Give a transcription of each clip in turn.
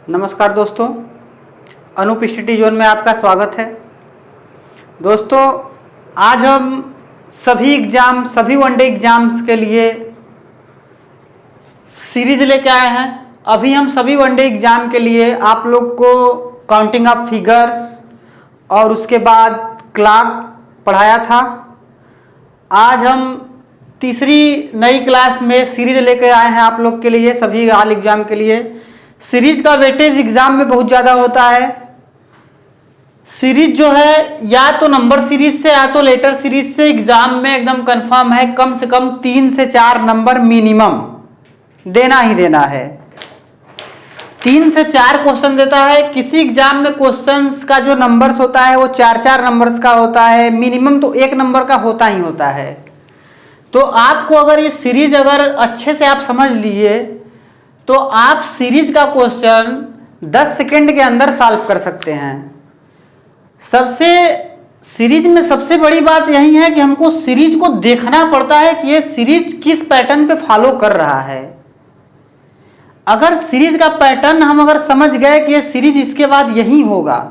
नमस्कार दोस्तों, Anoop study zone में आपका स्वागत है। दोस्तों, आज हम सभी वनडे एग्जाम्स के लिए सीरीज लेके आए हैं। अभी हम सभी वनडे एग्जाम के लिए आप लोग को काउंटिंग ऑफ फिगर्स और उसके बाद क्लॉक पढ़ाया था। आज हम तीसरी नई क्लास में सीरीज लेके आए हैं आप लोग के लिए, सभी हाल एग्जाम के लिए। सीरीज का वेटेज एग्जाम में बहुत ज़्यादा होता है। सीरीज जो है या तो नंबर सीरीज से या तो लेटर सीरीज से एग्जाम में एकदम कंफर्म है, कम से कम 3 से 4 नंबर मिनिमम देना ही देना है। 3 से 4 क्वेश्चन देता है। किसी एग्जाम में क्वेश्चंस का जो नंबर्स होता है वो 4-4 नंबर्स का होता है, मिनिमम तो 1 नंबर का होता ही होता है। तो आपको अगर ये सीरीज अगर अच्छे से आप समझ लिए तो आप सीरीज का क्वेश्चन 10 सेकेंड के अंदर सॉल्व कर सकते हैं। सीरीज में सबसे बड़ी बात यही है कि हमको सीरीज को देखना पड़ता है कि ये सीरीज किस पैटर्न पे फॉलो कर रहा है। अगर सीरीज का पैटर्न हम अगर समझ गए कि ये सीरीज इसके बाद यही होगा,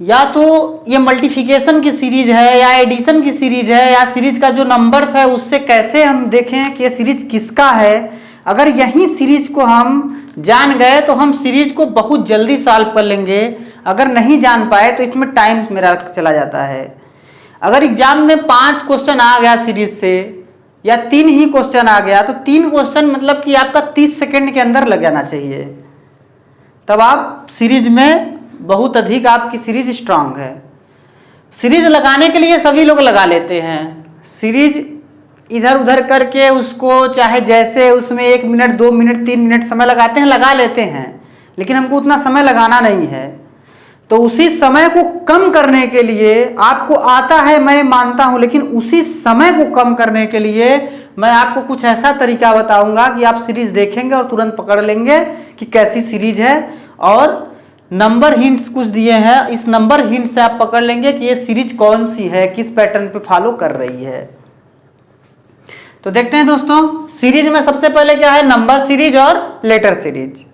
या तो ये मल्टीप्लिकेशन की सीरीज है या एडिशन की सीरीज है या सीरीज का जो नंबर्स है उससे कैसे हम देखें कि ये सीरीज किसका है। अगर यही सीरीज को हम जान गए तो हम सीरीज को बहुत जल्दी सॉल्व कर लेंगे। अगर नहीं जान पाए तो इसमें टाइम मेरा चला जाता है। अगर एग्जाम में 5 क्वेश्चन आ गया सीरीज से या 3 ही क्वेश्चन आ गया तो 3 क्वेश्चन मतलब कि आपका 30 सेकेंड के अंदर लग जाना चाहिए, तब आप सीरीज में बहुत अधिक आपकी सीरीज स्ट्रांग है। सीरीज लगाने के लिए सभी लोग लगा लेते हैं। सीरीज इधर उधर करके उसको चाहे जैसे उसमें 1 मिनट 2 मिनट 3 मिनट समय लगाते हैं, लगा लेते हैं, लेकिन हमको उतना समय लगाना नहीं है। तो उसी समय को कम करने के लिए आपको आता है, मैं मानता हूं, लेकिन उसी समय को कम करने के लिए मैं आपको कुछ ऐसा तरीका बताऊंगा कि आप सीरीज देखेंगे और तुरंत पकड़ लेंगे कि कैसी सीरीज है। और नंबर हिंट्स कुछ दिए हैं, इस नंबर हिंट से आप पकड़ लेंगे कि ये सीरीज कौन सी है, किस पैटर्न पे फॉलो कर रही है। तो देखते हैं दोस्तों, सीरीज में सबसे पहले क्या है, नंबर सीरीज और लेटर सीरीज।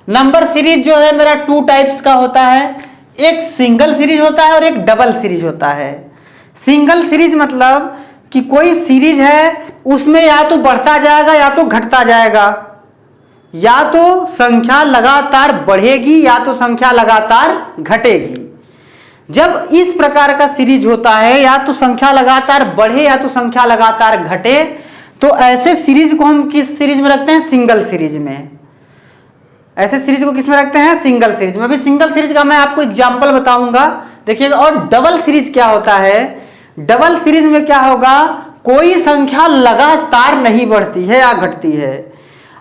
नंबर सीरीज जो है मेरा 2 टाइप्स का होता है, एक सिंगल सीरीज होता है और एक डबल सीरीज होता है। सिंगल सीरीज मतलब कि कोई सीरीज है उसमें या तो बढ़ता जाएगा या तो घटता जाएगा, या तो संख्या लगातार बढ़ेगी या तो संख्या लगातार घटेगी। जब इस प्रकार का सीरीज होता है, या तो संख्या लगातार बढ़े या तो संख्या लगातार घटे, तो ऐसे सीरीज को हम किस सीरीज में रखते हैं, सिंगल सीरीज में। ऐसे सीरीज को किस में रखते हैं, सिंगल सीरीज में। अभी सिंगल सीरीज का मैं आपको एग्जांपल बताऊंगा, देखिएगा। और डबल सीरीज क्या होता है, डबल सीरीज में क्या होगा, कोई संख्या लगातार नहीं बढ़ती है या घटती है।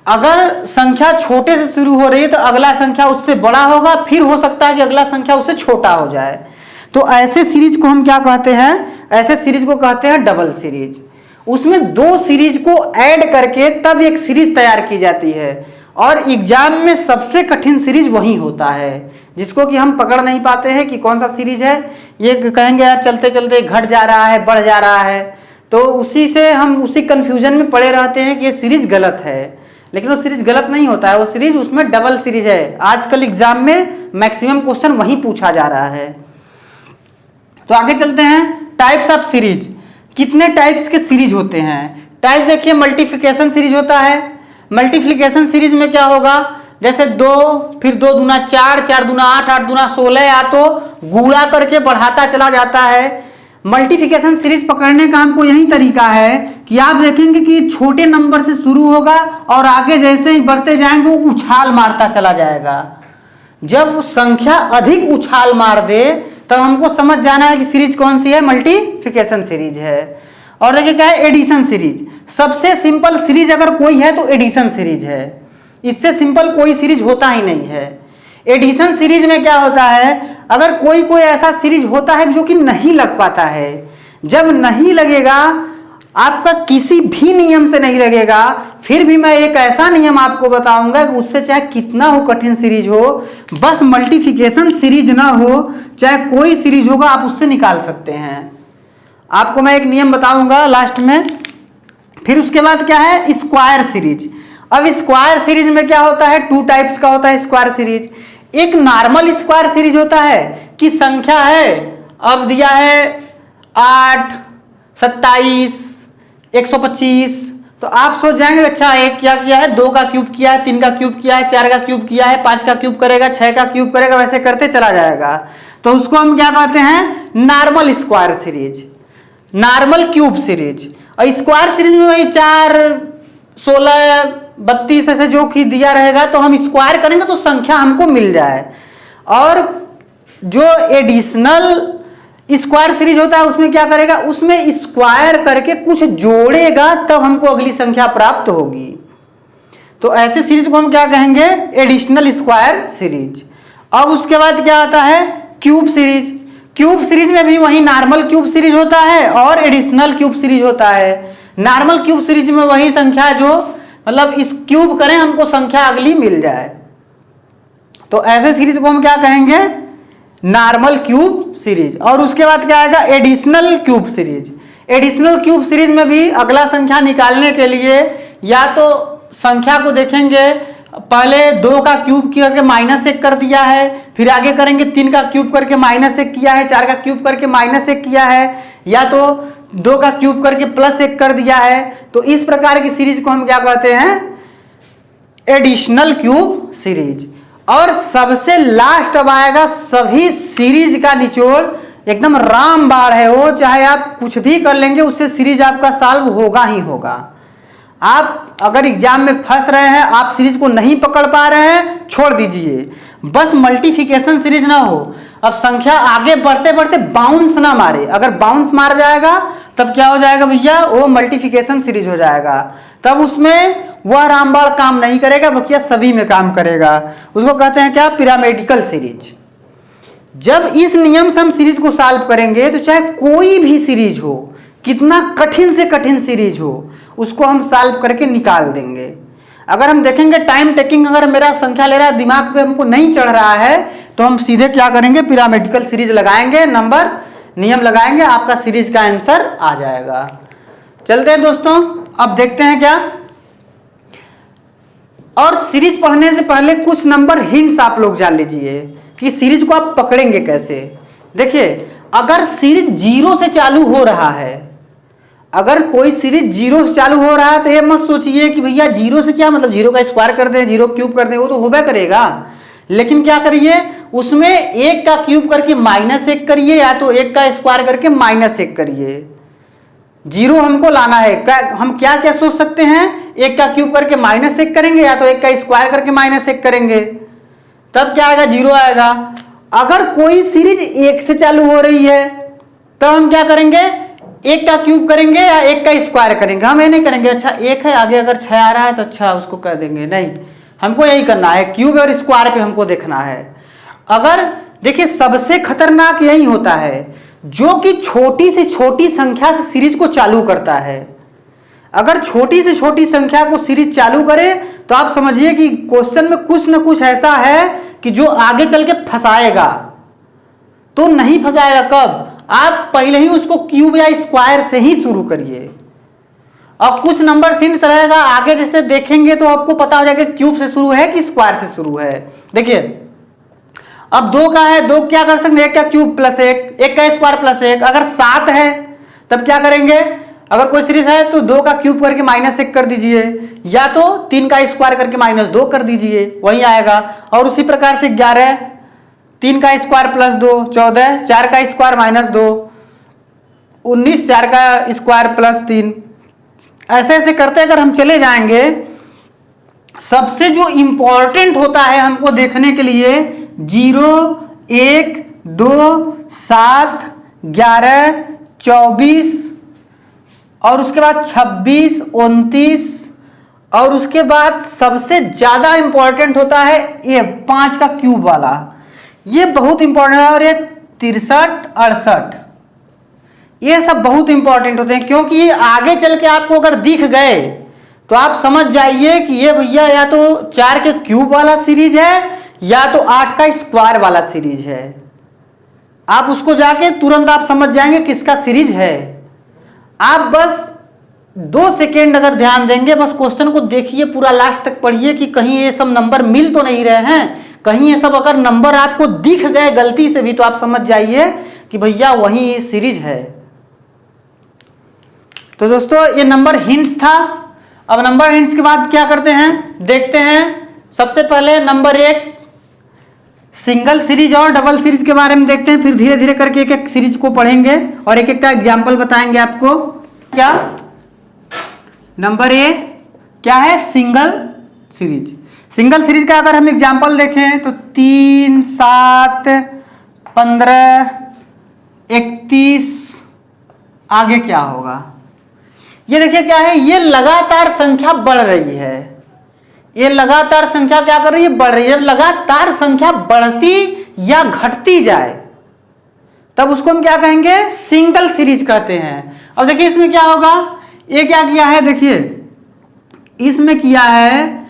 अगर संख्या छोटे से शुरू हो रही है तो अगला संख्या उससे बड़ा होगा, फिर हो सकता है कि अगला संख्या उससे छोटा हो जाए। तो ऐसे सीरीज को हम क्या कहते हैं, ऐसे सीरीज को कहते हैं डबल सीरीज। उसमें 2 सीरीज को ऐड करके तब एक सीरीज तैयार की जाती है। और एग्जाम में सबसे कठिन सीरीज वही होता है जिसको कि हम पकड़ नहीं पाते हैं कि कौन सा सीरीज है। ये कहेंगे यार चलते चलते घट जा रहा है, बढ़ जा रहा है, तो उसी से हम उसी कंफ्यूजन में पड़े रहते हैं कि ये सीरीज गलत है। लेकिन वो सीरीज गलत नहीं होता है, वो सीरीज उसमें डबल सीरीज है। आजकल एग्जाम में मैक्सिमम क्वेश्चन वही पूछा जा रहा है। तो आगे चलते हैं, टाइप्स ऑफ सीरीज। कितने टाइप्स के सीरीज होते हैं, टाइप्स देखिए। मल्टीप्लिकेशन सीरीज होता है। मल्टीप्लिकेशन सीरीज में क्या होगा, जैसे 2, फिर 2 दूना 4, 4 दूना 8, 8 दूना 16, या तो गुणा करके बढ़ाता चला जाता है। मल्टीप्लिकेशन सीरीज पकड़ने का हमको यही तरीका है कि आप देखेंगे कि छोटे नंबर से शुरू होगा और आगे जैसे ही बढ़ते जाएंगे वो उछाल मारता चला जाएगा। जब संख्या अधिक उछाल मार दे तब हमको समझ जाना है कि सीरीज कौन सी है, मल्टीप्लिकेशन सीरीज है। और देखिए क्या है, एडिशन सीरीज। सबसे सिंपल सीरीज अगर कोई है तो एडिशन सीरीज है। इससे सिंपल कोई सीरीज होता ही नहीं है। एडिशन सीरीज में क्या होता है, अगर कोई ऐसा सीरीज होता है जो कि नहीं लग पाता है, जब नहीं लगेगा, आपका किसी भी नियम से नहीं लगेगा, फिर भी मैं एक ऐसा नियम आपको बताऊंगा कि उससे चाहे कितना हो कठिन सीरीज हो, बस मल्टीप्लिकेशन सीरीज ना हो, चाहे कोई सीरीज होगा, आप उससे निकाल सकते हैं। आपको मैं एक नियम बताऊंगा लास्ट में। फिर उसके बाद क्या है, स्क्वायर सीरीज। अब स्क्वायर सीरीज में क्या होता है, टू टाइप्स का होता है स्क्वायर सीरीज। एक नॉर्मल स्क्वायर सीरीज होता है कि संख्या है, अब दिया है 8, 27, 125, तो आप सोच जाएंगे अच्छा एक क्या किया है, 2 का क्यूब किया है, 3 का क्यूब किया है, 4 का क्यूब किया है, 5 का क्यूब करेगा, 6 का क्यूब करेगा, वैसे करते चला जाएगा। तो उसको हम क्या कहते हैं, normal square series, normal cube series. और स्क्वायर सीरीज में वही 4, 16, 32 ऐसे जो कि दिया रहेगा, तो हम स्क्वायर करेंगे तो संख्या हमको मिल जाए। और जो एडिशनल स्क्वायर सीरीज होता है उसमें क्या करेगा, उसमें स्क्वायर करके कुछ जोड़ेगा तब हमको अगली संख्या प्राप्त होगी। तो ऐसे सीरीज को हम क्या कहेंगे, एडिशनल स्क्वायर सीरीज। अब उसके बाद क्या आता है, क्यूब सीरीज। क्यूब सीरीज में भी वही नॉर्मल क्यूब सीरीज होता है और एडिशनल क्यूब सीरीज होता है। नॉर्मल क्यूब सीरीज में वही संख्या जो मतलब इस क्यूब करें हमको संख्या अगली मिल जाए, तो ऐसे सीरीज को हम क्या कहेंगे, नॉर्मल क्यूब सीरीज। और उसके बाद क्या आएगा, additional cube series. Additional cube series में भी अगला संख्या निकालने के लिए या तो संख्या को देखेंगे, पहले 2 का क्यूब करके -1 कर दिया है, फिर आगे करेंगे 3 का क्यूब करके -1 किया है, 4 का क्यूब करके -1 किया है, या तो 2 का क्यूब करके +1 कर दिया है। तो इस प्रकार की सीरीज को हम क्या कहते हैं, एडिशनल क्यूब सीरीज। और सबसे लास्ट अब आएगा सभी सीरीज का निचोड़, एकदम रामबाण है वो, चाहे आप कुछ भी कर लेंगे उससे सीरीज आपका सॉल्व होगा ही होगा। आप अगर एग्जाम में फंस रहे हैं, आप सीरीज को नहीं पकड़ पा रहे हैं, छोड़ दीजिए, बस मल्टीप्लिकेशन सीरीज ना हो। अब संख्या आगे बढ़ते बढ़ते बाउंस ना मारे, अगर बाउंस मार जाएगा तब क्या हो जाएगा भैया, वो मल्टीप्लिकेशन सीरीज हो जाएगा, तब उसमें वह रामबाण काम नहीं करेगा, बकिया सभी में काम करेगा। उसको कहते हैं क्या, पिरामिडिकल सीरीज। जब इस नियम से हम सीरीज को सॉल्व करेंगे तो चाहे कोई भी सीरीज हो, कितना कठिन से कठिन सीरीज हो, उसको हम सॉल्व करके निकाल देंगे। अगर हम देखेंगे टाइम टेकिंग, अगर मेरा संख्या ले रहा है, दिमाग पे हमको नहीं चढ़ रहा है, तो हम सीधे क्या करेंगे, पिरामिडिकल सीरीज लगाएंगे, नंबर नियम लगाएंगे, आपका सीरीज का आंसर आ जाएगा। चलते हैं दोस्तों, अब देखते हैं क्या। और सीरीज पढ़ने से पहले कुछ नंबर हिंट्स आप लोग जान लीजिए कि सीरीज को आप पकड़ेंगे कैसे। देखिए, अगर सीरीज 0 से चालू हो रहा है, अगर कोई सीरीज 0 से चालू हो रहा है, तो ये मत सोचिए कि भैया 0 से क्या मतलब 0 का स्क्वायर कर दें, 0 क्यूब कर दें, वो तो होबे करेगा। लेकिन क्या करिए, उसमें 1 का क्यूब करके -1 करिए, या तो 1 का स्क्वायर करके -1 करिए। 0 हमको लाना है, हम क्या क्या सोच सकते हैं, 1 का क्यूब करके -1 करेंगे, या तो 1 का स्क्वायर करके -1 करेंगे, तब क्या आएगा, 0 आएगा। अगर कोई सीरीज 1 से चालू हो रही है, तब हम क्या करेंगे, 1 का क्यूब करेंगे या 1 का स्क्वायर करेंगे। हम ये नहीं करेंगे अच्छा 1 है, आगे अगर 6 आ रहा है तो अच्छा उसको कर देंगे, नहीं, हमको यही करना है, क्यूब और स्क्वायर पे हमको देखना है। अगर देखिए, सबसे खतरनाक यही होता है जो कि छोटी से छोटी संख्या से सीरीज को चालू करता है। अगर छोटी से छोटी संख्या को सीरीज चालू करे तो आप समझिए कि क्वेश्चन में कुछ न कुछ ऐसा है कि जो आगे चल के फंसाएगा। तो नहीं फंसाएगा कब, आप पहले ही उसको क्यूब या स्क्वायर से ही शुरू करिए, और कुछ नंबर सिंस रहेगा, आगे जैसे देखेंगे तो आपको पता हो जाएगा क्यूब से शुरू है कि स्क्वायर से शुरू है। देखिए, अब 2 का है, 2 क्या कर सकते हैं, 1 का क्यूब +1, 1 का स्क्वायर +1। अगर 7 है तब क्या करेंगे, अगर कोई सीरीज है तो 2 का क्यूब करके -1 कर दीजिए, या तो 3 का स्क्वायर करके -2 कर दीजिए, वही आएगा। और उसी प्रकार से 11, 3 का स्क्वायर +2, 14, 4 का स्क्वायर -2, 19, 4 का स्क्वायर +3, ऐसे ऐसे करते अगर हम चले जाएंगे। सबसे जो इंपॉर्टेंट होता है हमको देखने के लिए 0, 1, 2, 7, 11, 24 और उसके बाद 26, 29 और उसके बाद सबसे ज्यादा इंपॉर्टेंट होता है ये 5 का क्यूब वाला, ये बहुत इंपॉर्टेंट है। और ये 63, 68 ये सब बहुत इंपॉर्टेंट होते हैं, क्योंकि ये आगे चल के आपको अगर दिख गए तो आप समझ जाइए कि ये भैया या तो 4 के क्यूब वाला सीरीज है या तो 8 का स्क्वायर वाला सीरीज है। आप उसको जाके तुरंत आप समझ जाएंगे किसका सीरीज है। आप बस 2 सेकेंड अगर ध्यान देंगे, बस क्वेश्चन को देखिए, पूरा लास्ट तक पढ़िए कि कहीं ये सब नंबर मिल तो नहीं रहे हैं। कहीं ये सब अगर नंबर आपको दिख गए गलती से भी तो आप समझ जाइए कि भैया वही सीरीज है। तो दोस्तों ये नंबर हिंट्स था। अब नंबर हिंट्स के बाद क्या करते हैं, देखते हैं। सबसे पहले नंबर 1 सिंगल सीरीज और डबल सीरीज के बारे में देखते हैं, फिर धीरे धीरे करके एक एक सीरीज को पढ़ेंगे और एक एक का एग्जाम्पल बताएंगे आपको। क्या नंबर 1 क्या है, सिंगल सीरीज। सिंगल सीरीज का अगर हम एग्जाम्पल देखें तो 3, 7, 15, 31, आगे क्या होगा। ये देखिए क्या है, ये लगातार संख्या बढ़ रही है। ये लगातार संख्या क्या कर रही है, बढ़ रही है। लगातार संख्या बढ़ती या घटती जाए तब उसको हम क्या कहेंगे, सिंगल सीरीज कहते हैं। अब देखिए इसमें क्या होगा, ये क्या किया है, देखिए इसमें किया है,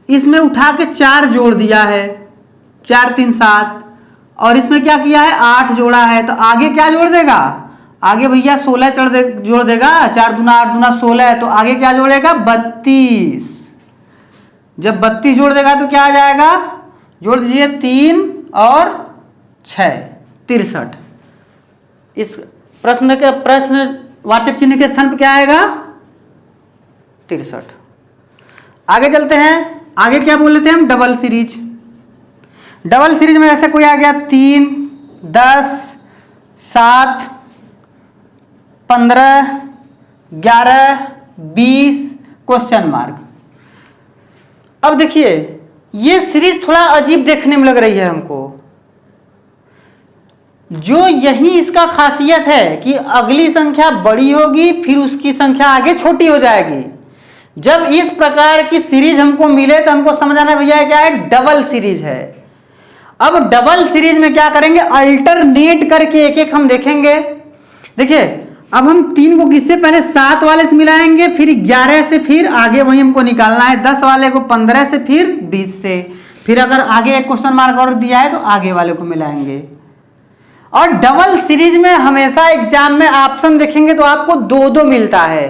इसमें उठा के 4 जोड़ दिया है, 4, 3, 7, और इसमें क्या किया है, 8 जोड़ा है। तो आगे क्या जोड़ देगा, आगे भैया 16 जोड़ देगा। 4 दूना 8 दूना 16 है, तो आगे क्या जोड़ेगा, 32। जब 32 जोड़ देगा तो क्या आ जाएगा, जोड़ दीजिए 3 और 6, 63। इस प्रश्नवाचक चिन्ह के स्थान पर क्या आएगा, 63। आगे चलते हैं, आगे क्या बोल लेते हैं हम, डबल सीरीज। डबल सीरीज में ऐसे कोई आ गया 3, 10, 7, 15, 11, 20 क्वेश्चन मार्क। अब देखिए ये सीरीज थोड़ा अजीब देखने में लग रही है हमको। जो यही इसका खासियत है कि अगली संख्या बड़ी होगी फिर उसकी संख्या आगे छोटी हो जाएगी। जब इस प्रकार की सीरीज हमको मिले तो हमको समझ आना भैया क्या है, डबल सीरीज है। अब डबल सीरीज में क्या करेंगे, अल्टरनेट करके एक एक हम देखेंगे। देखिए अब हम 3 को किससे, पहले 7 वाले से मिलाएंगे, फिर 11 से, फिर आगे वही हमको निकालना है। 10 वाले को 15 से, फिर 20 से, फिर अगर आगे एक क्वेश्चन मार्क और दिया है तो आगे वाले को मिलाएंगे। और डबल सीरीज में हमेशा एग्जाम में ऑप्शन देखेंगे तो आपको 2-2 मिलता है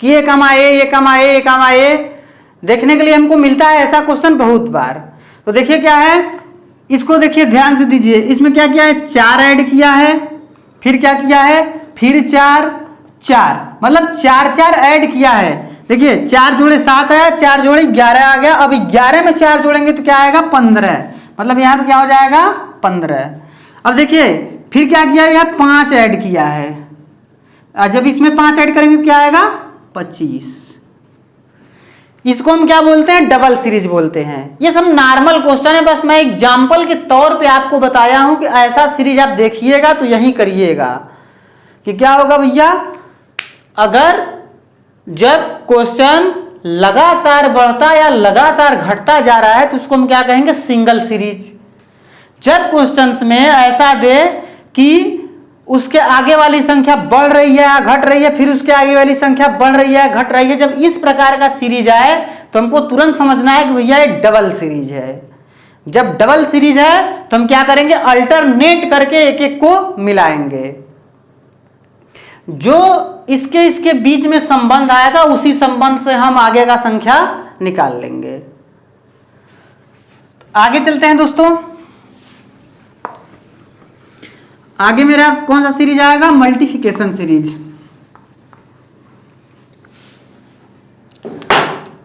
कि ये कमा ये कमा ये देखने के लिए हमको मिलता है ऐसा क्वेश्चन बहुत बार। तो देखिए क्या है, इसको देखिए ध्यान से दीजिए। इसमें क्या किया है, 4 ऐड किया है, फिर क्या किया है, फिर 4, 4, मतलब 4 ऐड किया है। देखिए 4 जोड़े 7 आया, 4 जोड़े 11 आ गया। अब 11 में 4 जोड़ेंगे तो क्या आएगा, 15, मतलब यहाँ पे क्या हो जाएगा, 15। अब देखिए फिर क्या किया, यहाँ 5 ऐड किया है, जब इसमें 5 ऐड करेंगे तो क्या आएगा, 25। इसको हम क्या बोलते हैं, डबल सीरीज बोलते हैं। ये सब नॉर्मल क्वेश्चन है, बस मैं एग्जाम्पल के तौर पे आपको बताया हूं कि ऐसा सीरीज आप देखिएगा तो यही करिएगा कि क्या होगा भैया, अगर जब क्वेश्चन लगातार बढ़ता या लगातार घटता जा रहा है तो उसको हम क्या कहेंगे, सिंगल सीरीज। जब क्वेश्चंस में ऐसा दे कि उसके आगे वाली संख्या बढ़ रही है या घट रही है, फिर उसके आगे वाली संख्या बढ़ रही है घट रही है, जब इस प्रकार का सीरीज आए तो हमको तुरंत समझना है कि भैया ये डबल सीरीज है। जब डबल सीरीज है तो हम क्या करेंगे, अल्टरनेट करके एक एक को मिलाएंगे। जो इसके बीच में संबंध आएगा उसी संबंध से हम आगे का संख्या निकाल लेंगे। आगे चलते हैं दोस्तों। आगे मेरा कौन सा सीरीज आएगा, मल्टीप्लिकेशन सीरीज।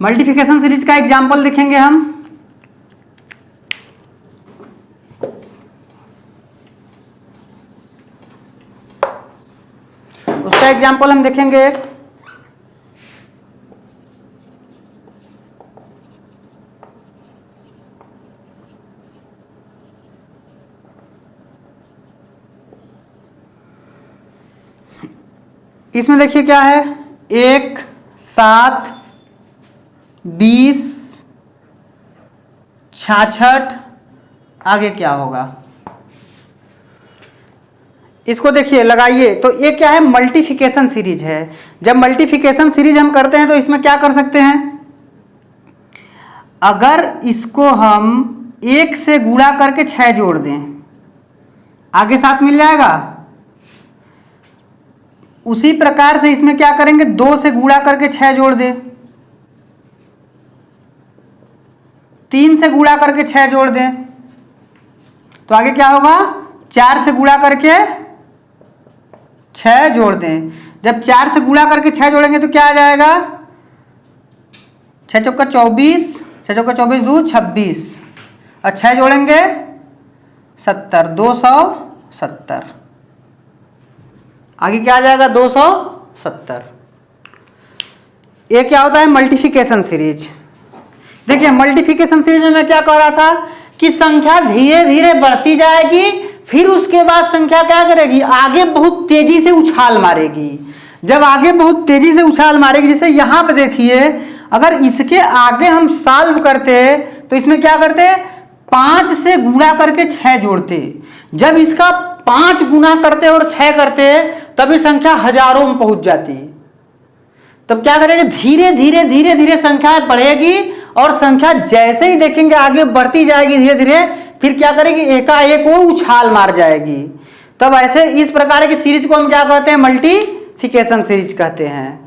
मल्टीप्लिकेशन सीरीज का एग्जाम्पल देखेंगे हम। उसका एग्जाम्पल हम देखेंगे। इसमें देखिए क्या है, 1, 7, 20, 66, आगे क्या होगा इसको देखिए लगाइए। तो ये क्या है, मल्टीप्लिकेशन सीरीज है। जब मल्टीप्लिकेशन सीरीज हम करते हैं तो इसमें क्या कर सकते हैं, अगर इसको हम 1 से गुणा करके 6 जोड़ दें, आगे 7 मिल जाएगा। उसी प्रकार से इसमें क्या करेंगे, 2 से गुणा करके 6 जोड़ दे, 3 से गुणा करके 6 जोड़ दें तो आगे क्या होगा, 4 से गुणा करके 6 जोड़ दें। जब 4 से गुणा करके 6 जोड़ेंगे तो क्या आ जाएगा, 6 चौका 24, 6 चौका 24 2 26 और 6 जोड़ेंगे 70, 270। आगे क्या आ जाएगा, 270। ये क्या होता है, मल्टीप्लिकेशन सीरीज। देखिए मल्टीप्लिकेशन सीरीज में मैं क्या कह रहा था कि संख्या धीरे धीरे बढ़ती जाएगी, फिर उसके बाद संख्या क्या करेगी, आगे बहुत तेजी से उछाल मारेगी। जब आगे बहुत तेजी से उछाल मारेगी, जैसे यहां पे देखिए, अगर इसके आगे हम सॉल्व करते तो इसमें क्या करते, 5 से गुणा करके 6 जोड़ते। जब इसका 5 गुना करते और 6 करते तभी संख्या हजारों में पहुंच जाती। तब क्या करेंगे, धीरे धीरे धीरे धीरे संख्या बढ़ेगी और संख्या जैसे ही देखेंगे आगे बढ़ती जाएगी धीरे धीरे, फिर क्या करेगी, एकाएक वो उछाल मार जाएगी। तब ऐसे इस प्रकार की सीरीज को हम क्या कहते हैं, मल्टीप्लिकेशन सीरीज कहते हैं।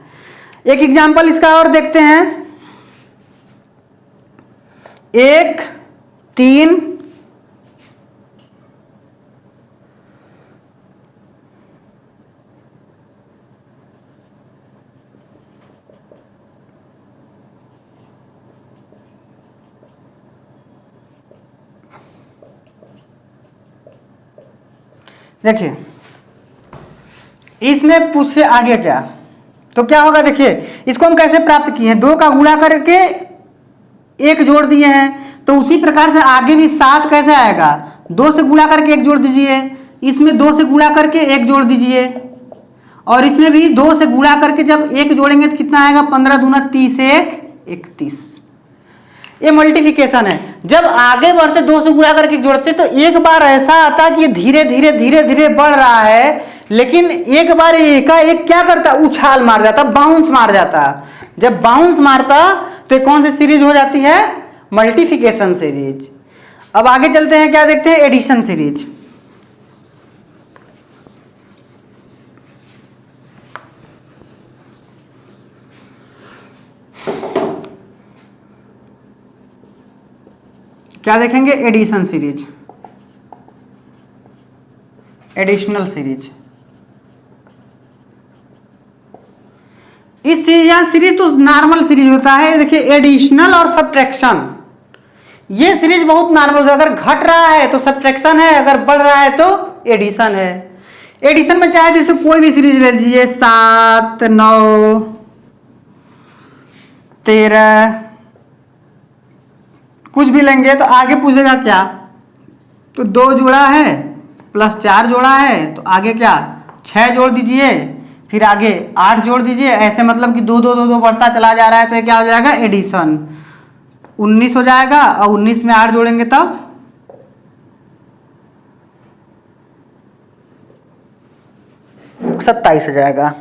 एक एग्जांपल इसका और देखते हैं, 1 3 देखिए इसमें पूछे आगे क्या, तो क्या होगा, देखिए इसको हम कैसे प्राप्त किए हैं, 2 का गुणा करके 1 जोड़ दिए हैं, तो उसी प्रकार से आगे भी 7 कैसे आएगा, 2 से गुणा करके 1 जोड़ दीजिए, इसमें 2 से गुणा करके 1 जोड़ दीजिए, और इसमें भी 2 से गुणा करके जब 1 जोड़ेंगे तो कितना आएगा, 15 दूना 30 1 31। ये मल्टीप्लिकेशन है। जब आगे बढ़ते 2 से गुणा करके जोड़ते तो एक बार ऐसा आता कि धीरे धीरे धीरे धीरे बढ़ रहा है, लेकिन एक बार एकाएक क्या करता, उछाल मार जाता, बाउंस मार जाता। जब बाउंस मारता तो कौन सी सीरीज हो जाती है, मल्टीप्लिकेशन सीरीज। अब आगे चलते हैं, क्या देखते हैं, एडिशन सीरीज। क्या देखेंगे, एडिशन सीरीज, एडिशनल सीरीज। इस सीरीज तो नॉर्मल सीरीज होता है। देखिए एडिशनल और सब्ट्रैक्शन, ये सीरीज बहुत नॉर्मल होता है। अगर घट रहा है तो सब्ट्रैक्शन है, अगर बढ़ रहा है तो एडिशन है। एडिशन में चाहे जैसे कोई भी सीरीज ले लीजिए, 7 9 13 कुछ भी लेंगे तो आगे पूछेगा क्या, तो 2 जोड़ा है प्लस 4 जोड़ा है तो आगे क्या 6 जोड़ दीजिए, फिर आगे 8 जोड़ दीजिए। ऐसे मतलब कि 2 2 2 2 बढ़ता चला जा रहा है, तो ये क्या हो जाएगा, एडिशन। 19 हो जाएगा और 19 में 8 जोड़ेंगे तब 27 हो जाएगा।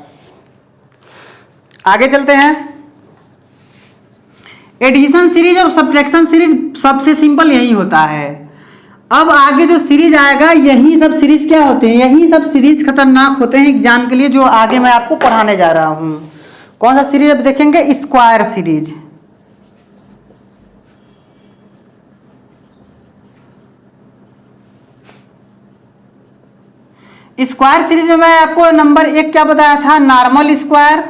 आगे चलते हैं, एडिशन सीरीज और सब्ट्रैक्शन सीरीज सबसे सिंपल यही होता है। अब आगे जो सीरीज आएगा, यही सब सीरीज क्या होते हैं, यही सब सीरीज खतरनाक होते हैं एग्जाम के लिए, जो आगे मैं आपको पढ़ाने जा रहा हूं। कौन सा सीरीज अब देखेंगे, स्क्वायर सीरीज। स्क्वायर सीरीज में मैं आपको नंबर 1 क्या बताया था, नॉर्मल स्क्वायर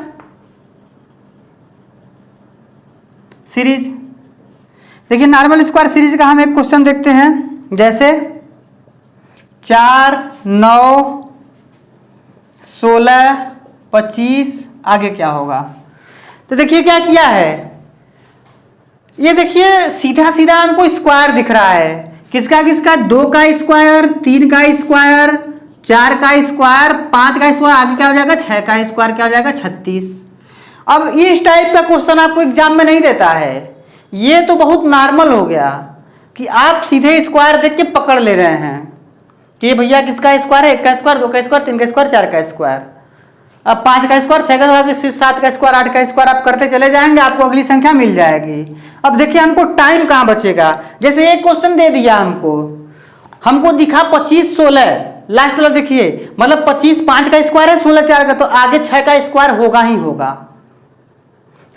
सीरीज। देखिए नॉर्मल स्क्वायर सीरीज का हम एक क्वेश्चन देखते हैं, जैसे 4 9 16 25, आगे क्या होगा। तो देखिए क्या किया है, ये देखिए सीधा सीधा हमको स्क्वायर दिख रहा है। किसका किसका, 2 का स्क्वायर, 3 का स्क्वायर, 4 का स्क्वायर, 5 का स्क्वायर, आगे क्या हो जाएगा 6 का स्क्वायर, क्या हो जाएगा 36। अब इस टाइप का क्वेश्चन आपको एग्जाम में नहीं देता है, ये तो बहुत नॉर्मल हो गया कि आप सीधे स्क्वायर देख के पकड़ ले रहे हैं कि भैया किसका स्क्वायर है, 1 का स्क्वायर, 2 का स्क्वायर, 3 का स्क्वायर, 4 का स्क्वायर। अब 5 का स्क्वायर, 6 का स्क्वायर, 7 का स्क्वायर, 8 का स्क्वायर आप करते चले जाएंगे, आपको अगली संख्या मिल जाएगी। अब देखिए हमको टाइम कहाँ बचेगा। जैसे एक क्वेश्चन दे दिया हमको दिखा 25 16, लास्ट वाला देखिए, मतलब 25 5 का स्क्वायर है, 16 4 का, तो आगे 6 का स्क्वायर होगा ही होगा।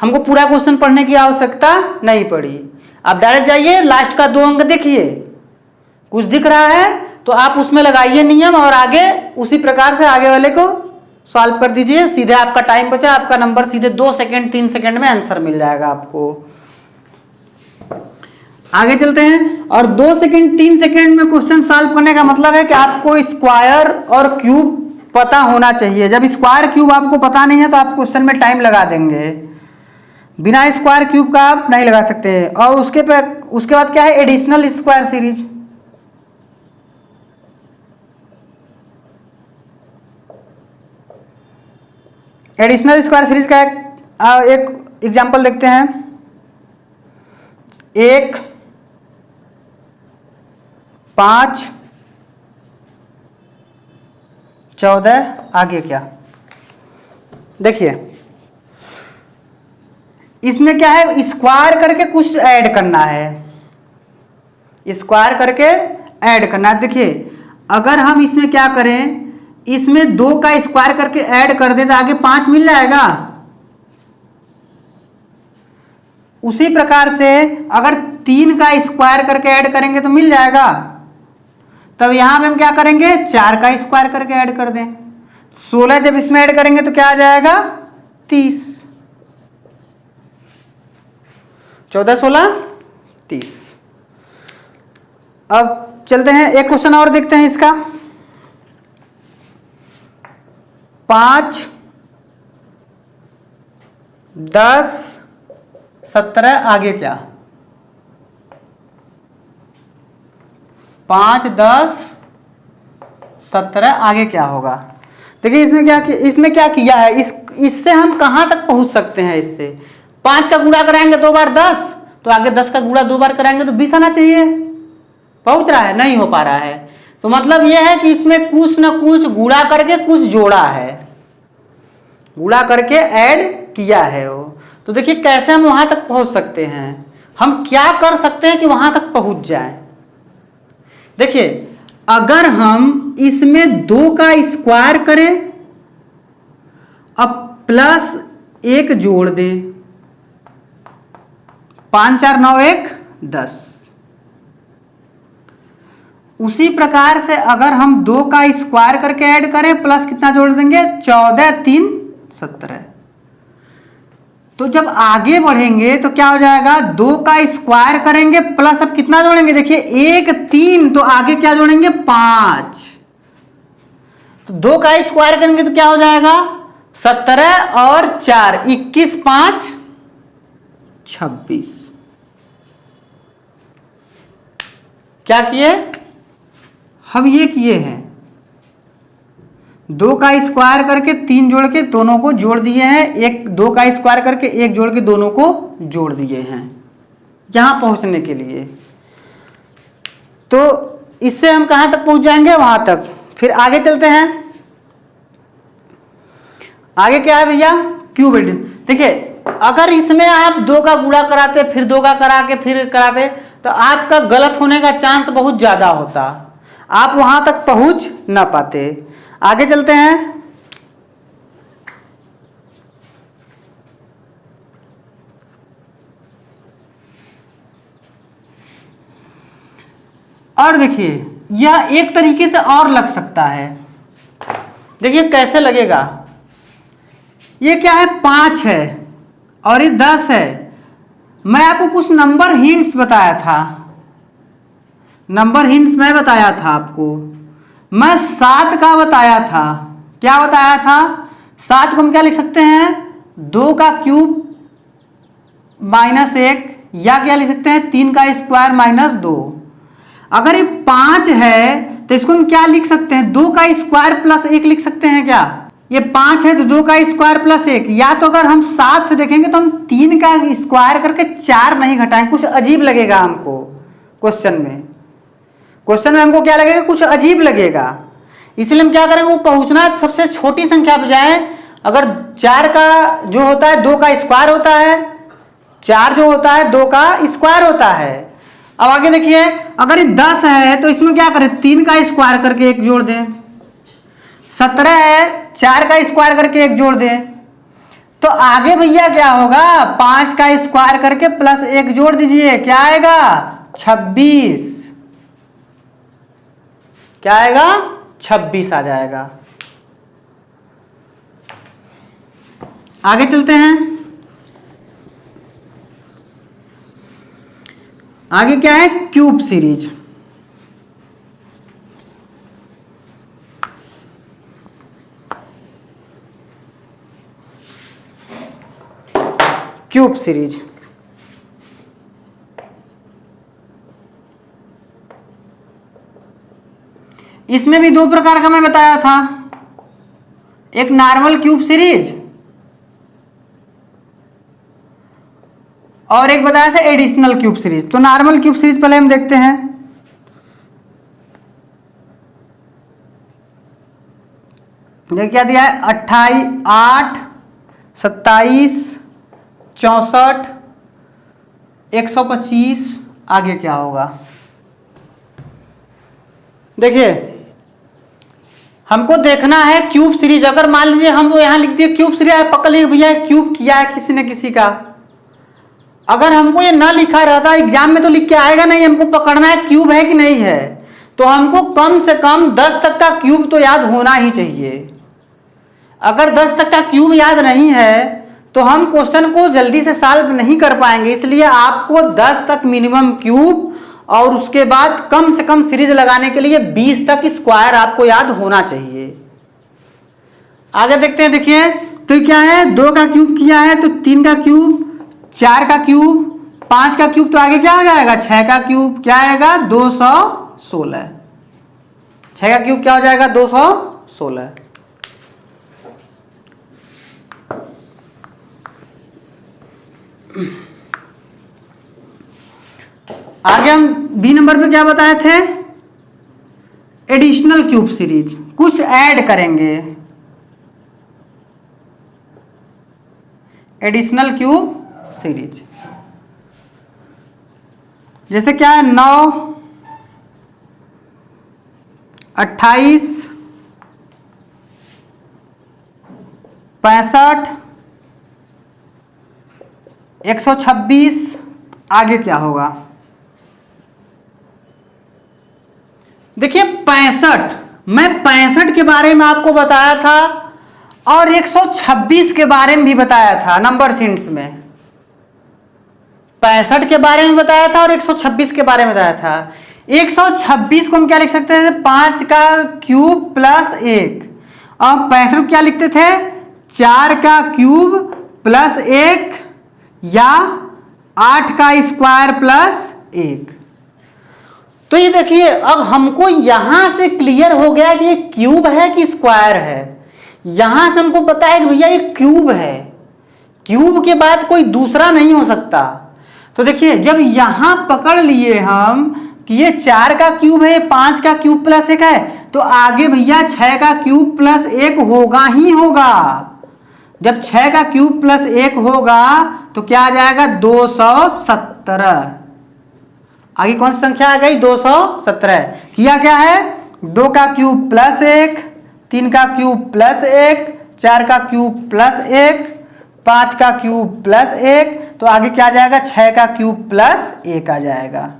हमको पूरा क्वेश्चन पढ़ने की आवश्यकता नहीं पड़ी। आप डायरेक्ट जाइए, लास्ट का 2 अंक देखिए, कुछ दिख रहा है तो आप उसमें लगाइए नियम और आगे उसी प्रकार से आगे वाले को सॉल्व कर दीजिए। सीधे आपका टाइम बचा, आपका नंबर सीधे 2 सेकंड 3 सेकंड में आंसर मिल जाएगा आपको। आगे चलते हैं, और 2 सेकंड 3 सेकंड में क्वेश्चन सॉल्व करने का मतलब है कि आपको स्क्वायर और क्यूब पता होना चाहिए। जब स्क्वायर क्यूब आपको पता नहीं है तो आप क्वेश्चन में टाइम लगा देंगे, बिना स्क्वायर क्यूब का आप नहीं लगा सकते। और उसके बाद क्या है, additional square series. Additional square series का एक एग्जांपल देखते हैं। 1 5 14, आगे क्या देखिए, इसमें क्या है, स्क्वायर करके कुछ ऐड करना है, स्क्वायर करके ऐड करना है। देखिए अगर हम इसमें क्या करें, इसमें 2 का स्क्वायर करके ऐड कर दें तो आगे 5 मिल जाएगा। उसी प्रकार से अगर 3 का स्क्वायर करके ऐड करेंगे तो मिल जाएगा। तब यहां पे हम क्या करेंगे, 4 का स्क्वायर करके ऐड कर दें। 16 जब इसमें ऐड करेंगे तो क्या आ जाएगा, 30। 14 16 30। अब चलते हैं, एक क्वेश्चन और देखते हैं इसका। 5 10 17, आगे क्या, 5 10 17, आगे क्या होगा। देखिए इसमें क्या किया है, इससे हम कहां तक पहुंच सकते हैं। इससे 5 का गुणा कराएंगे 2 बार 10, तो आगे 10 का गुणा 2 बार कराएंगे तो 20 आना चाहिए। पहुंच रहा है, नहीं हो पा रहा है। तो मतलब यह है कि इसमें कुछ ना कुछ गुणा करके कुछ जोड़ा है, गुणा करके ऐड किया है वो। तो देखिए कैसे हम वहां तक पहुंच सकते हैं, हम क्या कर सकते हैं कि वहां तक पहुंच जाए। देखिए अगर हम इसमें 2 का स्क्वायर करें, अब प्लस 1 जोड़ दें, 5 4 9 1 10। उसी प्रकार से अगर हम 2 का स्क्वायर करके ऐड करें, प्लस कितना जोड़ देंगे, 14 3 17। तो जब आगे बढ़ेंगे तो क्या हो जाएगा, 2 का स्क्वायर करेंगे प्लस अब कितना जोड़ेंगे, देखिए 1 3, तो आगे क्या जोड़ेंगे 5। तो 2 का स्क्वायर करेंगे तो क्या हो जाएगा, 17 और 4 21 5 26। क्या किए हम, ये किए हैं 2 का स्क्वायर करके 3 जोड़ के दोनों को जोड़ दिए हैं, 2 का स्क्वायर करके 1 जोड़ के दोनों को जोड़ दिए हैं यहां पहुंचने के लिए। तो इससे हम कहां तक पहुंच जाएंगे, वहां तक। फिर आगे चलते हैं, आगे क्या है भैया, क्यूब एडिशन। देखिए अगर इसमें आप 2 का गुणा कराते, फिर 2 का करा के फिर कराते, तो आपका गलत होने का चांस बहुत ज्यादा होता, आप वहां तक पहुंच ना पाते। आगे चलते हैं, और देखिए यह एक तरीके से और लग सकता है। देखिए कैसे लगेगा, ये क्या है, 5 है और ये 10 है। मैं आपको कुछ नंबर हिंट्स बताया था, नंबर हिंट्स मैं बताया था आपको। मैं 7 का बताया था, क्या बताया था, 7 को हम क्या लिख सकते हैं, 2 का क्यूब माइनस 1, या क्या लिख सकते हैं 3 का स्क्वायर माइनस 2। अगर ये 5 है तो इसको हम क्या लिख सकते हैं, 2 का स्क्वायर प्लस 1 लिख सकते हैं क्या। ये 5 है तो 2 का स्क्वायर प्लस 1, या तो अगर हम 7 से देखेंगे तो हम 3 का स्क्वायर करके 4 नहीं घटाएंगे, कुछ अजीब लगेगा हमको क्वेश्चन में। क्वेश्चन में हमको क्या लगेगा, कुछ अजीब लगेगा। इसलिए हम क्या करेंगे, वो पहुंचना सबसे छोटी संख्या पे जाए। अगर 4 का जो होता है 2 का स्क्वायर होता है, 4 जो होता है 2 का स्क्वायर होता है। अब आगे देखिए, अगर ये 10 है तो इसमें क्या करें, 3 का स्क्वायर करके 1 जोड़ दें, 17 है, 4 का स्क्वायर करके 1 जोड़ दें तो आगे भैया क्या होगा, 5 का स्क्वायर करके प्लस 1 जोड़ दीजिए, क्या आएगा 26। क्या आएगा 26 आ जाएगा। आगे चलते हैं। आगे क्या है, क्यूब सीरीज। क्यूब सीरीज इसमें भी 2 प्रकार का मैं बताया था, एक नॉर्मल क्यूब सीरीज और एक बताया था एडिशनल क्यूब सीरीज। तो नॉर्मल क्यूब सीरीज पहले हम देखते हैं। देखिए क्या दिया है, 28, 8, 27, 64, 125। आगे क्या होगा, देखिए हमको देखना है क्यूब सीरीज। अगर मान लीजिए हम यहाँ लिख दिए क्यूब सीरीज, पकड़ लीजिए भैया क्यूब किया है किसी न किसी का। अगर हमको ये ना लिखा रहता, एग्जाम में तो लिख के आएगा नहीं, हमको पकड़ना है क्यूब है कि नहीं है। तो हमको कम से कम 10 तक का क्यूब तो याद होना ही चाहिए। अगर 10 तक का क्यूब याद नहीं है तो हम क्वेश्चन को जल्दी से सॉल्व नहीं कर पाएंगे। इसलिए आपको 10 तक मिनिमम क्यूब और उसके बाद कम से कम सीरीज लगाने के लिए 20 तक स्क्वायर आपको याद होना चाहिए। आगे देखते हैं। देखिए तो क्या है, 2 का क्यूब किया है तो 3 का क्यूब, 4 का क्यूब, 5 का क्यूब, तो आगे क्या हो जाएगा 6 का क्यूब, क्या आएगा 216। 6 का क्यूब क्या हो जाएगा 216। आगे हम बी नंबर पे क्या बताए थे, एडिशनल क्यूब सीरीज, कुछ ऐड करेंगे। एडिशनल क्यूब सीरीज जैसे क्या है, 9, 28, 65, 126। आगे क्या होगा, देखिए 65, मैं 65 के बारे में आपको बताया था और 126 के बारे में भी बताया था नंबर सिंट्स में। 65 के बारे में बताया था और 126 के बारे में बताया था। 126 को हम क्या लिख सकते हैं, 5 का क्यूब प्लस 1, और 65 को क्या लिखते थे, 4 का क्यूब प्लस 1 या 8 का स्क्वायर प्लस 1। तो ये देखिए अब हमको यहां से क्लियर हो गया कि ये क्यूब है कि स्क्वायर है। यहां से हमको पता है कि भैया ये क्यूब है, क्यूब के बाद कोई दूसरा नहीं हो सकता। तो देखिए जब यहां पकड़ लिए हम कि ये 4 का क्यूब है, 5 का क्यूब प्लस 1 है, तो आगे भैया 6 का क्यूब प्लस 1 होगा ही होगा। जब 6 का क्यूब प्लस 1 होगा तो क्या आ जाएगा 217। आगे कौन सी संख्या आ गई 217। किया क्या है, 2 का क्यूब प्लस 1, 3 का क्यूब प्लस 1, 4 का क्यूब प्लस 1, 5 का क्यूब प्लस 1, तो आगे क्या आ जाएगा 6 का क्यूब प्लस 1 आ जाएगा।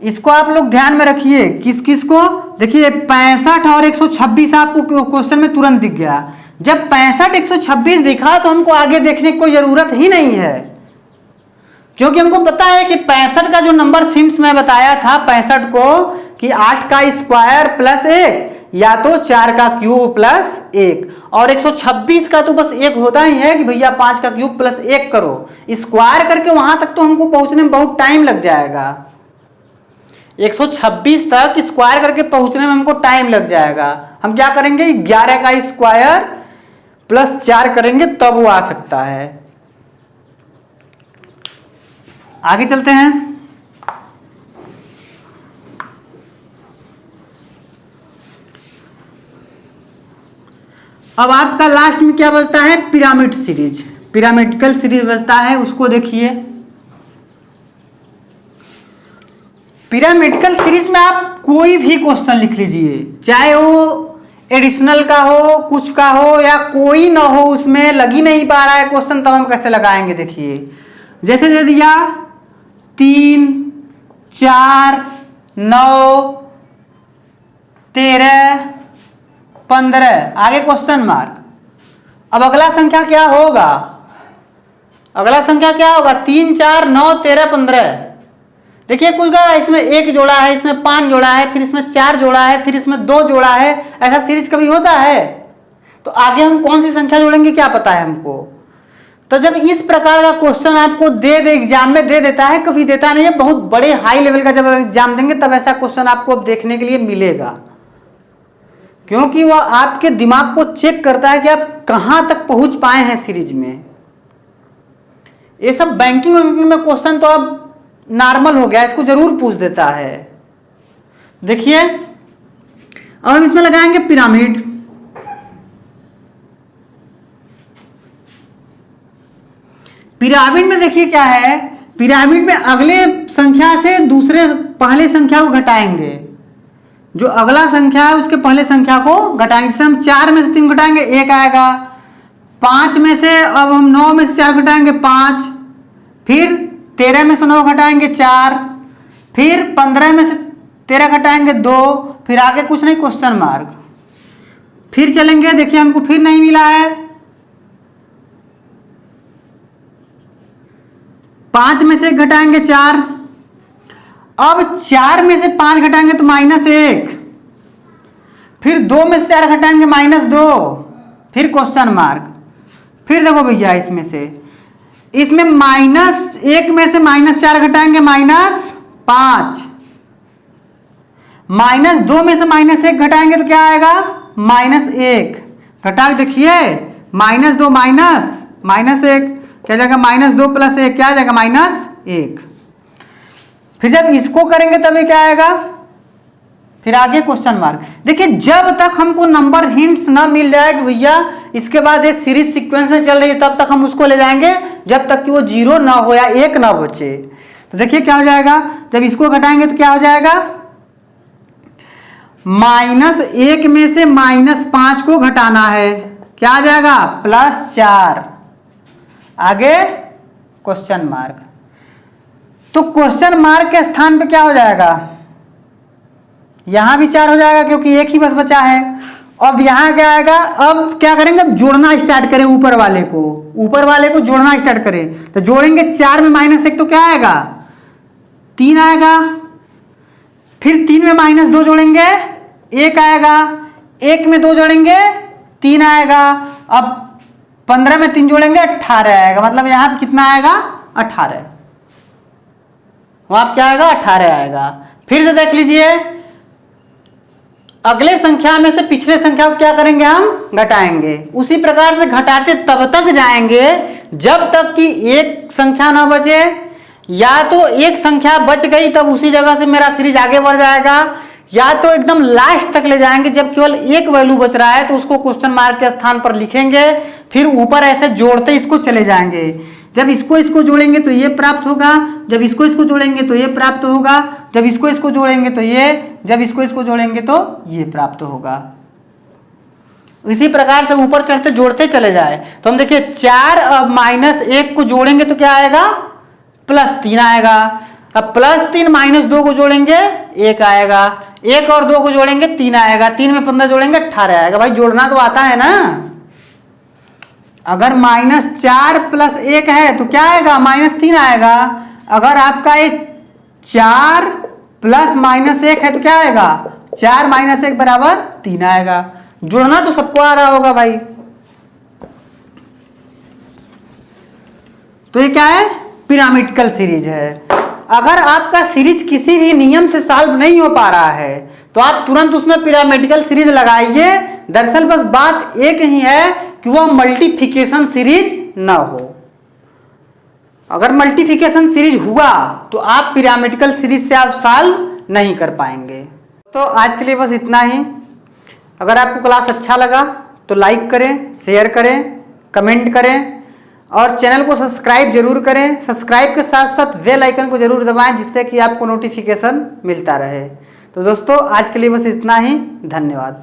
इसको आप लोग ध्यान में रखिए। किस किस को, देखिए 65 और 126 आपको क्वेश्चन में तुरंत दिख गया। जब 65 126 दिखा तो हमको आगे देखने की कोई जरूरत ही नहीं है, क्योंकि हमको पता है कि 65 का जो नंबर सिंट्स में बताया था 65 को कि 8 का स्क्वायर प्लस 1 या तो 4 का क्यूब प्लस 1, और 126 का तो बस 1 होता ही है कि भैया 5 का क्यूब प्लस 1 करो। स्क्वायर करके वहां तक तो हमको पहुंचने में बहुत टाइम लग जाएगा। 126 तक स्क्वायर करके पहुंचने में हमको टाइम लग जाएगा। हम क्या करेंगे 11 का स्क्वायर प्लस 4 करेंगे तब वो आ सकता है। आगे चलते हैं। अब आपका लास्ट में क्या बचता है, पिरामिड सीरीज, पिरामिडिकल सीरीज बचता है, उसको देखिए। पिरामिडल सीरीज में आप कोई भी क्वेश्चन लिख लीजिए, चाहे वो एडिशनल का हो, कुछ का हो, या कोई ना हो, उसमें लग ही नहीं पा रहा है क्वेश्चन, तब हम कैसे लगाएंगे। देखिए जैसे दे दिया 3, 4, 9, 13, 15, आगे क्वेश्चन मार्क। अब अगला संख्या क्या होगा, अगला संख्या क्या होगा, 3, 4, 9, 13, 15। देखिए कुछ का इसमें 1 जोड़ा है, इसमें 5 जोड़ा है, फिर इसमें 4 जोड़ा है, फिर इसमें 2 जोड़ा है। ऐसा सीरीज कभी होता है? तो आगे हम कौन सी संख्या जोड़ेंगे क्या पता है हमको। तो जब इस प्रकार का क्वेश्चन आपको दे एग्जाम में दे देता है, कभी देता नहीं है, बहुत बड़े हाई लेवल का जब एग्जाम देंगे तब ऐसा क्वेश्चन आपको देखने के लिए मिलेगा, क्योंकि वह आपके दिमाग को चेक करता है कि आप कहां तक पहुंच पाए हैं सीरीज में। ये सब बैंकिंग में क्वेश्चन तो अब नॉर्मल हो गया, इसको जरूर पूछ देता है। देखिए अब हम इसमें लगाएंगे पिरामिड। पिरामिड में देखिए क्या है, पिरामिड में अगले संख्या से दूसरे पहले संख्या को घटाएंगे, जो अगला संख्या है उसके पहले संख्या को घटाएंगे। जैसे हम 4 में से 3 घटाएंगे 1 आएगा, 5 में से अब हम 9 में से 4 घटाएंगे 5, फिर 13 में से 9 घटाएंगे 4, फिर 15 में से 13 घटाएंगे 2, फिर आगे कुछ नहीं क्वेश्चन मार्क। फिर चलेंगे, देखिए हमको फिर नहीं मिला है, 5 में से 1 घटाएंगे 4, अब 4 में से 5 घटाएंगे तो -1, फिर 2 में से 4 घटाएंगे -2, फिर क्वेश्चन मार्क। फिर देखो भैया इसमें -1 में से -4 घटाएंगे -5, -2 में से -1 घटाएंगे तो क्या आएगा -1, घटा देखिए -2 -1 क्या जाएगा, -2 + 1 क्या जाएगा -1। फिर जब इसको करेंगे तभी क्या आएगा, फिर आगे क्वेश्चन मार्क। देखिए जब तक हमको नंबर हिंट्स ना मिल जाए कि भैया इसके बाद ये सीरीज सीक्वेंस में चल रही है, तब तक हम उसको ले जाएंगे जब तक कि वो 0 ना हो या 1 ना बचे। तो देखिए क्या हो जाएगा, जब इसको घटाएंगे तो क्या हो जाएगा, -1 में से -5 को घटाना है, क्या आ जाएगा +4, आगे क्वेश्चन मार्क। तो क्वेश्चन मार्क के स्थान पे क्या हो जाएगा, यहां भी 4 हो जाएगा क्योंकि 1 ही बस बचा है। अब यहां क्या आएगा, अब क्या करेंगे, अब जोड़ना स्टार्ट करें, ऊपर वाले को जोड़ना स्टार्ट करें। तो जोड़ेंगे 4 में -1 तो क्या आएगा 3 आएगा, फिर 3 में -2 जोड़ेंगे 1 आएगा, 1 में 2 जोड़ेंगे 3 आएगा, अब 15 में 3 जोड़ेंगे 18 आएगा, मतलब यहां कितना आएगा 18, वहां क्या आएगा 18 आएगा। फिर से देख लीजिए, अगले संख्या में से पिछले संख्या को क्या करेंगे, हम घटाएंगे। उसी प्रकार से घटाते तब तक जाएंगे जब तक कि एक संख्या ना बचे, या तो एक संख्या बच गई तब उसी जगह से मेरा सीरीज आगे बढ़ जाएगा, या तो एकदम लास्ट तक ले जाएंगे जब केवल एक वैल्यू बच रहा है तो उसको क्वेश्चन मार्क के स्थान पर लिखेंगे, फिर ऊपर ऐसे जोड़ते इसको चले जाएंगे। जब इसको जोड़ेंगे तो ये प्राप्त होगा, जब इसको जोड़ेंगे तो ये प्राप्त होगा, जब इसको जोड़ेंगे तो ये, जब इसको जोड़ेंगे तो ये प्राप्त होगा। इसी प्रकार से ऊपर चढ़ते जोड़ते चले जाए। तो हम देखिए 4 अब -1 को जोड़ेंगे तो क्या आएगा +3 आएगा, अब +3 -2 को जोड़ेंगे 1 आएगा, 1 और 2 को जोड़ेंगे 3 आएगा, 3 में 15 जोड़ेंगे 18 आएगा। भाई जोड़ना तो आता है ना। अगर -4 + 1 है तो क्या आएगा -3 आएगा, अगर आपका ये 4 + -1 है तो क्या आएगा 4 - 1 = 3 आएगा। जोड़ना तो सबको आ रहा होगा भाई। तो ये क्या है, पिरामिडल सीरीज है। अगर आपका सीरीज किसी भी नियम से सॉल्व नहीं हो पा रहा है तो आप तुरंत उसमें पिरामिडल सीरीज लगाइए। दरअसल बस बात एक ही है कि वह मल्टीप्लिकेशन सीरीज ना हो। अगर मल्टीप्लिकेशन सीरीज हुआ तो आप पिरामिडल सीरीज से आप सॉल्व नहीं कर पाएंगे। तो आज के लिए बस इतना ही। अगर आपको क्लास अच्छा लगा तो लाइक करें, शेयर करें, कमेंट करें और चैनल को सब्सक्राइब जरूर करें। सब्सक्राइब के साथ साथ बेल आइकन को जरूर दबाएं, जिससे कि आपको नोटिफिकेशन मिलता रहे। तो दोस्तों आज के लिए बस इतना ही। धन्यवाद।